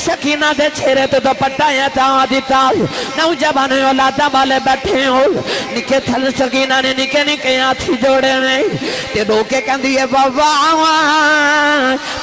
سکینہ دے چہرے تو دوپٹہ ہٹا دیتا نوجوان اولاداں والے بیٹھے ہو نکے تھل سکینہ نے نکے نکے ہاتھی جوڑے نے تے رو کے کہندی ہے بابا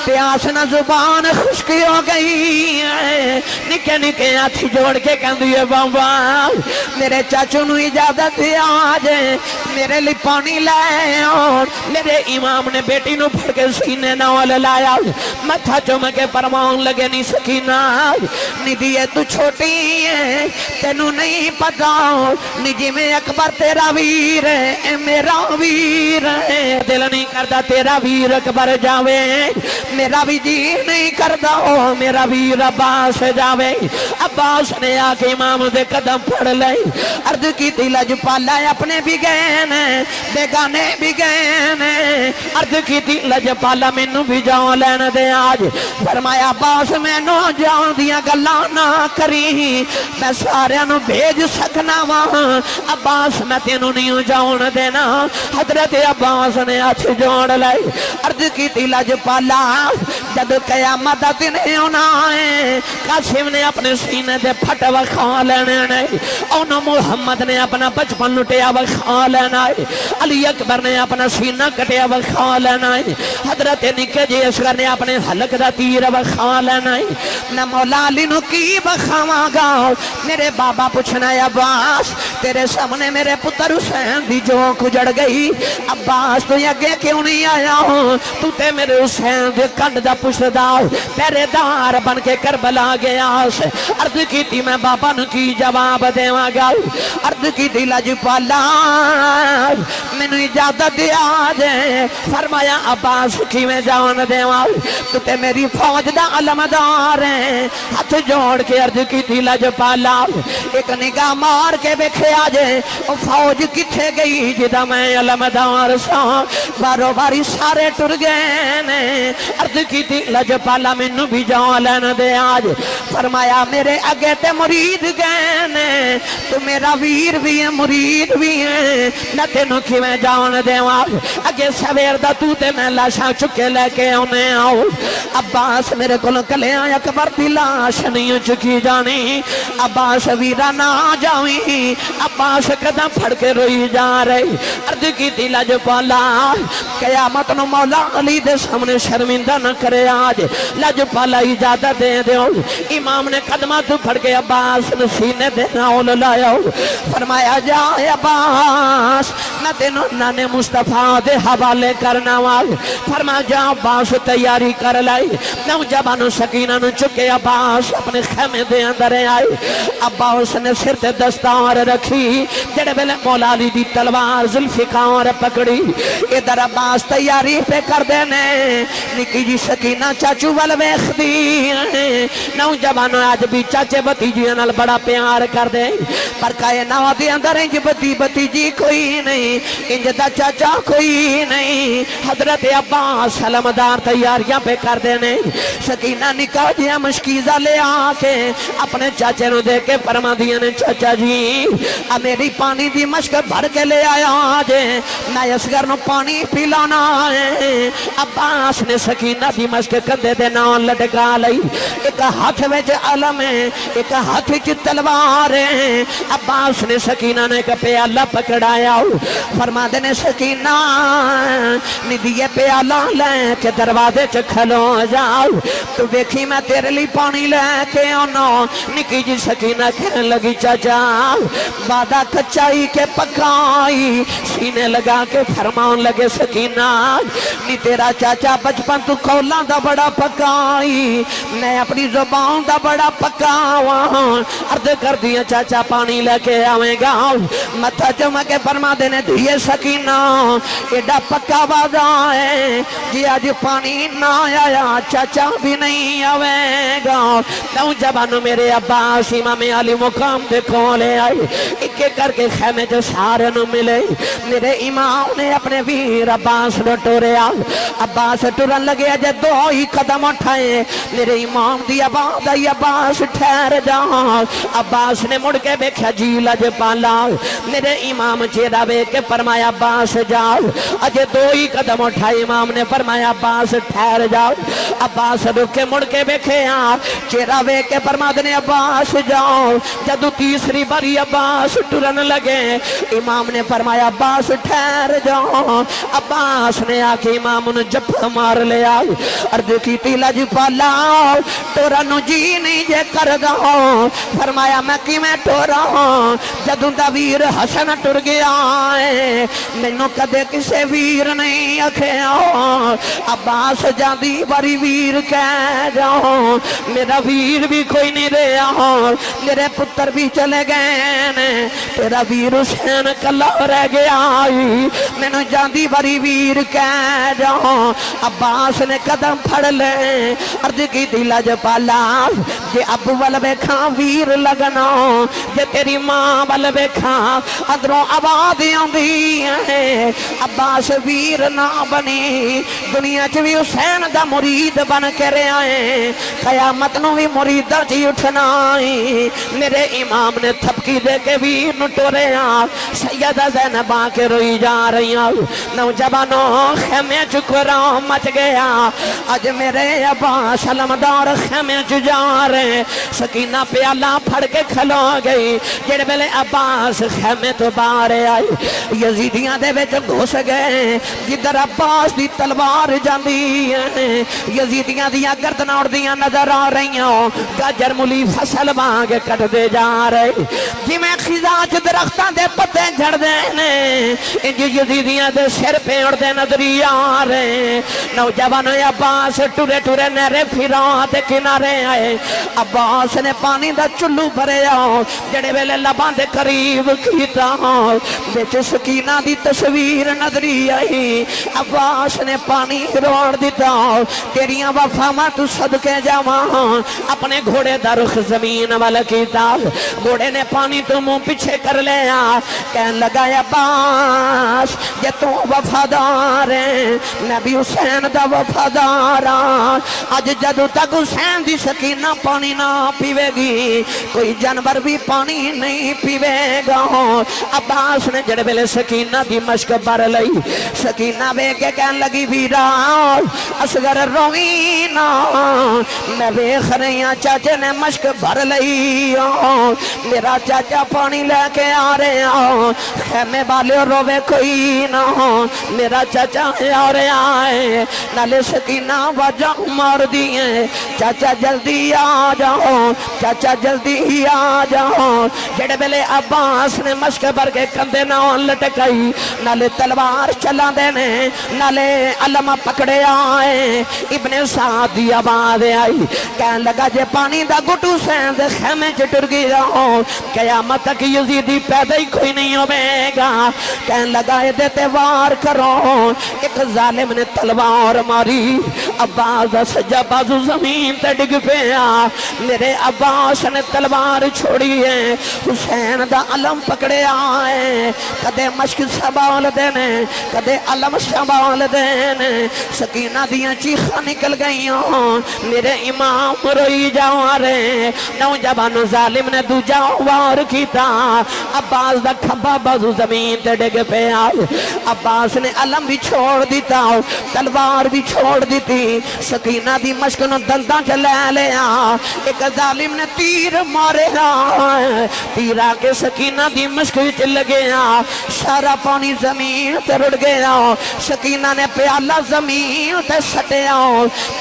پیاس نہ زبان خشکی ہو گئی ہے نکے نکے ہاتھی جوڑ کے کہندی ہے بابا میرے چاچو نو اجازت دے آجے میرے لیے پانی لائے اور میرے امام نے بیٹی نو پھڑ کے سینے نال لایا متھا چوم کے پروان لگے نہیں سکینہ ندی ہے تو چھوٹی ہے تینو نہیں پتا نجی میں اکبر تیرا ویر ہے اے میرا ویر ہے دل نہیں کردا تیرا ویر اکبر جاوے میرا بھی جی نہیں کردا میرا ویر عباس جاوے عباس نے آ کے امام دے قدم پھڑ لے عرض کی تھی لجپالا اپنے بھی گئے نے بیگانے بھی گئے نے عرض کی تھی لجپالا مینوں بھی جاؤ لین دے آج فرمایا عباس میں نو جاؤ دیا گلاں نہ کری میں سارے نو بھیج سکنا وہاں عباس میں تینوں نہیں جاؤن دینا حضرت عباس نے ہاتھ جوڑ لے عرض کی تھی لجپالا جب قیامت دن ہونا ہے قاسم نے اپنے سینے دے پھٹ وکھا لینے نے انہوں محمد نے اپنا بچپن لٹیا وکھا لینا ہے علی اکبر نے اپنا سینہ کٹیا وکھا لینا ہے حضرت نکے جی اصغر نے اپنے حلق دا تیر وکھا لینا ہے نہ مولا علی نو کی بخاواں گا میرے بابا پوچھنا ہے عباس تیرے سامنے میرے پتر حسین دی جو کجڑ گئی عباس تو اگے کیوں نہیں آیا تو تے میرے حسین دے کنڈ دا پشت دار پہرے دار بن کے کربلا گیا عرض کی تھی میں بابا نو کی جواب دیواں گا عرض کی تھی لجپالا میں نو اجازت دیا جے فرمایا عباس کی میں جان دیواں تو تے میری فوج دا علمدار ہے ہاتھ جوڑ کے عرض کی تھی لجپالا ایک نگاہ مار کے بیکھے آجے فوج کتھے گئی جدا میں علمدار سا بارو باری سارے ٹر گئے نے عرض کی تھی لجپالا میں نو بھی جان لین دے آج فرمایا میرے اگے تے مرید گئے نے تو میرا ویر بھی ہے مرید بھی ہے نہ تینوں کی میں جان دے اگے سویر دا تو تے میں لاشاں چکے لے کے انہیں آؤ عباس میرے کل کلے آیا اکبر دی لاش نہیں چکی جانی عباس ویرا نہ جاویں عباس قدم پھڑ کے روئی جا رہی عرض کی تھی لجپالا قیامت نو مولا علی دے سامنے شرمندہ نہ کرے آج لجپالا اجازت دے دیو امام نے قدمہ تو پھڑ کے عباس نے سینے دینا اول لایا فرمایا جا عباس نہ تینو نانے مصطفیٰ دے حوالے کرنا واج فرما جا عباس تیاری کر لائی نوجوانو سکینہ نو چکے عباس اپنے خیمے دے اندر آئے عباس نے سر تے دستار رکھی جڑے بلے مولا علی دی تلوار ذوالفقار پکڑی ادھر عباس تیاری پہ کر دینے نکی جی سکینہ چاچو والویخ دی نوجوانو آج بھی چاچے بتیجی انال بڑا پیار کر دے پر کائنہ دے اندر انج بتیجی کوئی نہیں انج دا چاچا کوئی نہیں حضرت عباس علمدار تیاریاں پہ کر دینے سکینہ نکاح جیا مشکیزہ لے آکے اپنے چاچے نو دے کے فرما دیا نے چاچا جی میری پانی دی مشک بھر کے لے آیا آجے میں اصغر نو پانی پیلانا ہے عباس نے سکینہ دی مشک کندے دے نال لٹکا لئی ایک ہاتھ وچ علم ہے ایک ہاتھ وچ تلوار ہے عباس نے سکینہ نے ایک پیالہ پکڑایا فرما دینے سکینہ ندیے پیالہ لے کے دروازے چ کھلو جاؤ تو دیکھی میں تیرے لی پانی لے کے آنا نکی جی سکینہ کہنے لگی چاچا وعدہ کچائی کے پکائی سینے لگا کے فرمان لگے سکینہ نی تیرا چاچا بچپن تو کولا دا بڑا پکائی میں اپنی زبان دا بڑا پکاوا عرض کر دیا چاچا پانی لے کے آویں گا متھا چوم کے فرما دینے دیئے سکینہ ایڈا پکا وعدہ ہے جی آج پانی نہ آیا چاچا بھی نہیں آویں گا نوجوانو میرے عباس امام علی مقام دے کولے آئی ایک کر کے خیمے جو سارے نو ملے میرے امام نے اپنے ویر عباس نو ٹوریا عباس ٹورن لگے جے دو ہی قدم اٹھائے میرے امام دی آواز آئی عباس ٹھہر جا عباس نے مڑ کے بیکھا جی لجپالا میرے امام چہرہ بے کے فرمایا عباس جاؤ اجے دو کوئی قدم اٹھائی امام نے فرمایا عباس ٹھہر جاؤ عباس رک کے مڑ کے بیکھے چہرہ وے کے فرماد نے عباس جاؤ جدو تیسری باری عباس ٹرن لگے امام نے فرمایا عباس ٹھہر جاؤ عباس نے آکے امام نے جپا مار لیا عرض کی تیلا جی پالا ٹورنو جی نہیں جے کر گا فرمایا میں کی میں ٹورا جدوں دا ویر حسن ٹر گیا ہے مینوں کدے کسے ویر نہیں آکھیا عباس جاندی باری ویر کہہ جاؤ میرا ویر بھی کوئی نہیں رہا میرے پتر بھی چلے گئے تیرا ویر حسین کلا رہ گیا مینوں جاندی باری ویر کہہ جاؤ عباس نے قدم پھڑ لے عرض کی دلا جپالا جے ابو وال بیکھاں ویر لگنا جے تیری ماں وال بیکھاں اندروں آواز آندی ہے عباس ویر نہ بنی دنیا چ بھی حسین دا مرید بن کے رہا ہے قیامت نو بھی مریداں چ اٹھنا میرے امام نے تھپکی دے کے ویر نو ٹورے سیدہ زینب آ کے روئی جا رہی نوجوانوں خیمے چ قرآن مچ گیا اج میرے عباس علمدار خیمے چ جا رہے سکینہ پیالہ پھڑ کے کھلو گئی جڑے ویلے عباس خیمے تو باہر آئی یزیدیاں دے وچ گھس گئے جدھر عباس دی تلوار جاندی ہے یزیدیاں دیاں گردناں اڑدیاں نظر آ رہی ہوں گاجر مولی فصل وانگ کٹ دے جا رہے جی میں خزاں چ درختاں دے پتے جھڑ دے نے انج یزیدیاں دے سر پہ اڑ دے نظری آ رہے نوجوان عباس ٹورے ٹورے نہرے فرات دے کنارے آئے عباس نے پانی دا چلو بھرے جڑے ویلے لباں دے قریب کیتا وچ سکینہ دی تصویر نظری آئی عباس نے پانی روڑ دیتا تیریاں وفاواں تو صدقے جاواں اپنے گھوڑے دا رخ زمین وال کیتا گھوڑے نے پانی تو منہ پیچھے کر لیا کہن لگا عباس یہ تو وفادار ہے میں بھی حسین دا وفادار آج جدو تک حسین دی سکینہ پانی نہ پیوے گی کوئی جانور بھی پانی نہیں پیوے گا عباس نے جڑے ویلے سکینہ دی مشک بھر لئی سکینہ بے کے کہن لگی ویرا اصغر روینا میں ویکھ رہی ہاں چاچے نے مشک بھر لئی میرا چاچا پانی لے کے آ رہے خیمے والے روے کوئی نہ میرا چاچا آ رہے آئے نالے سکینہ وجہ مار دیئے چاچا جلدی آ جاؤ چاچا جلدی آ جاؤ جڑے بلے عباس نے مشک بھر کے کندے نہ لٹکائی نالے تلوار چلا دینے نالے علم پکڑے آئے ابن سعد دی آواز آئی کہن لگا جے پانی دا گٹو سین دے خیمے چٹر گیا قیامت تک یزیدی پیدا ہی کوئی نہیں ہوئے گا کہن لگا دیتے وار کرو ایک ظالم نے تلوار ماری عباس دا سجا بازو زمین تے ڈگ پیا میرے عباس نے تلوار چھوڑی ہے حسین دا علم پکڑے آئے کدے مشک سنبھال دینے کدے علم سنبھال دینے سکینہ دیاں چیخاں نکل گئیاں میرے امام روئی جا رہے نوجوان ظالم نے دوجا وار کیتا عباس دا کھبا بازو زمین تے ڈگ پیا عباس نے علم بھی چھوڑ دیتا تلوار بھی چھوڑ دیتی سکینہ دی مشک نو دنداں چلے لیا ایک ظالم نے تیر مارے تیر آکے سکینہ دی مشک وچ لگیا سارا پانی زمین تے رڑ گیا سکینہ نے پیالہ زمین تے سٹیا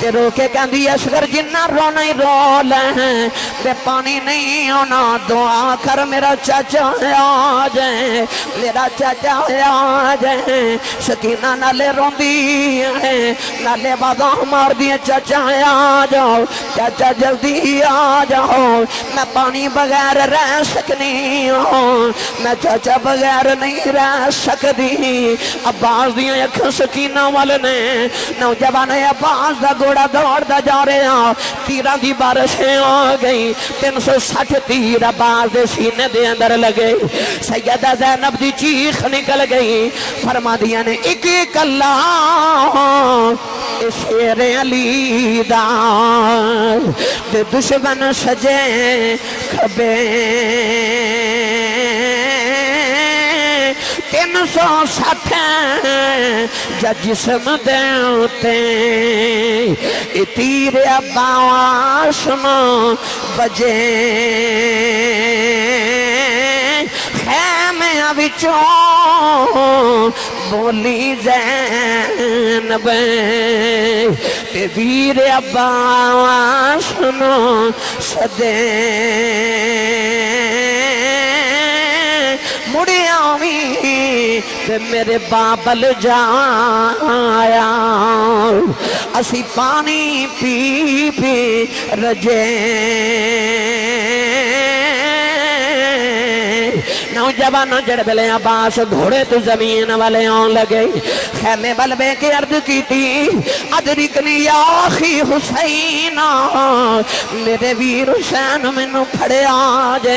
تے رو کے کہندی اصغر جنہ رونا ہی رو لیں بے پانی نہیں ہونا دعا کر میرا چاچا آ جائیں میرا چاچا آ جائیں سکینہ نالے روندی ہے نالے باداں مار دیئے چاچا آ جاؤ چاچا جلدی آ جاؤ میں پانی بغیر رہ سکنی ہوں میں چاچا بغیر نہیں رہ سکتی عباس دیاں اکھاں سکینہ والے نے نوجوان عباس دا گھوڑا دوڑ دا جا رہے ہیں تیران دی بارشیں آ گئی 360 تیر عباس دے سینے دے اندر لگے سیدہ زینب دی چیخ نکل گئی فرما دیا نے ایک ایک اللہ شیر علی دا دے دشمن سجے کھبے 160 جا جسم دے اتے تیر عباس نو بجے خیمیاں وچوں بولی زینب تے ویر عباس نو سدے مڑیا وی تے میرے بابل جایا اسی پانی پی پی رجے نوجوانوں جڑ بلے عباس گھوڑے تو زمین والے آن لگے خیمے بلبے کے عرض کی تھی ادرکنی یا اخی حسین میرے ویر حسین منو پھڑے آجے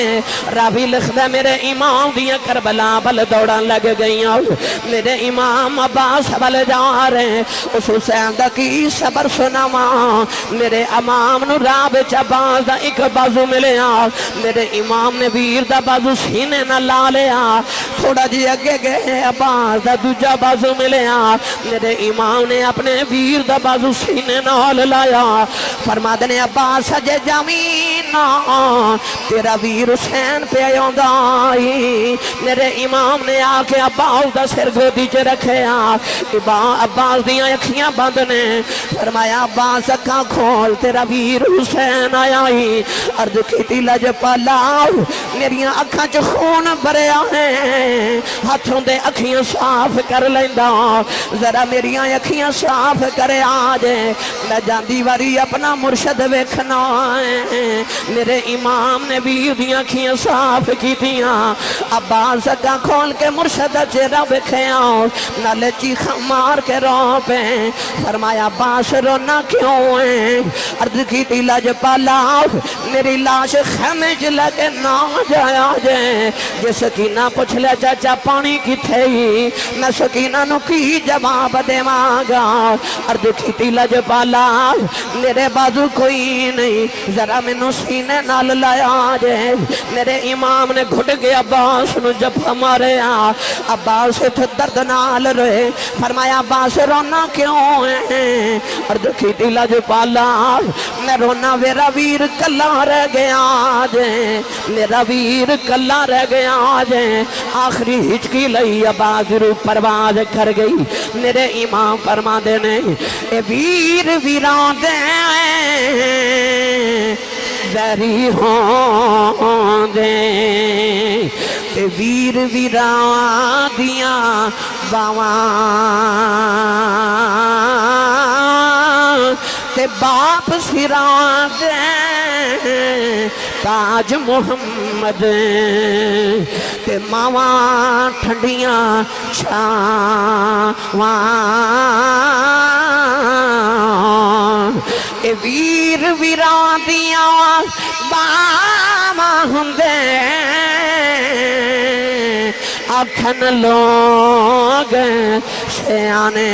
راوی لکھ دے میرے امام دیا کربلا بل دوڑا لگ گئی میرے امام عباس بل جا رہے اس حسین دا کی صبر سناما میرے امام نو راب عباس دا ایک بازو ملے میرے امام نے ویر دا بازو سینے نہ لا لیا تھوڑا جی اگے گئے عباس دا دوجا بازو ملیا میرے امام نے اپنے ویر دا بازو سینے نال لایا فرما دنے عباس جے جامین تیرا ویر حسین پہ آئی میرے امام نے آکے عباس دا سر گودی چ رکھے عباس دیاں اکھیاں بند نے فرمایا عباس اکھاں کھول تیرا ویر حسین آیا ہی عرض کیتی لج پالا میریاں اکھاں چ خون بھریا ہے ہاتھوں دے اکھیاں صاف کر لیندا ذرا میریاں اکھیاں صاف کرے آجے میں جاندی واری اپنا مرشد ویکھنا ہے میرے امام نے بھی دیاں اکھیاں صاف کی تیاں عباس اکھاں کھول کے مرشد چہرہ ویکھیا نالے چیخاں مار کے رو پہ فرمایا عباس رونا کیوں ہے عرض کی تھی لج پالا میری لاش خیمے چ لگے نہ جایا جے جے سکینہ پوچھ لے چاچا پانی کی تھئی میں سکینہ نو کی جواب دے مانگا عرض کی تھی لج پالا میرے بازو کوئی نہیں ذرا مینوں سینے نال لایا جے میرے امام نے گھٹ گیا عباس نو جب ہمارے عباس تھے درد نال روئے فرمایا عباس رونا کیوں ہے عرض کی تھی لج پالا میں رونا میرا ویر کلا رہ گیا جے میرا ویر کلا رہ گیا جے آخری ہچکی لئی عباس رو پرواز کر گئی میرے امام فرما دینے اے ویر ویران دے ویری ہوں دے تے ویر ویران دیاں باوان تے باپ سران دے تاج محمد تے ماواں ٹھنڈیاں چھاواں اے ویر ویران دیاں باواں ہندے آکھن لوگ سیانے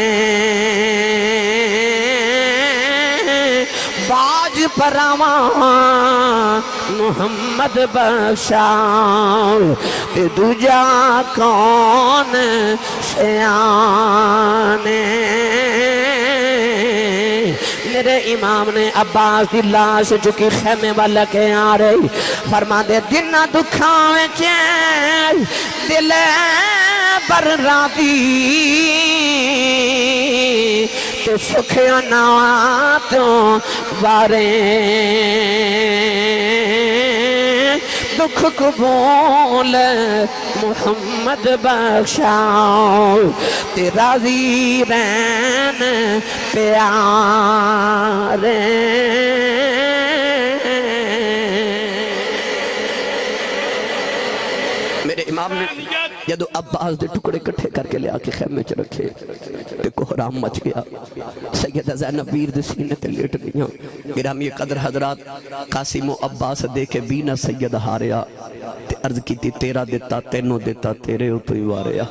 باج پراواں محمد بخشا تے دوجا کون سیانے میرے امام نے عباس دی لاش چکی خیمے والا کے آ رہی فرما دے دنہ دکھاویں چین دل بر راتی تے سکھیاں نواتوں وارے دکھ قبول محمد بخشا تے راضی رہن پیارے میرے امام نے جدو عباس دے ٹکڑے کٹھے کر کے لے آکے خیمے چ رکھے تے کوہرام مچ گیا سیدہ زینب ویر دے سینے تے لیٹ گئیاں گرامی قدر حضرات قاسم و عباس دیکھے بینا سید ہاریا تے عرض کی تھی تیرا دیتا تینوں دیتا تیرے ہو تو ہی واریا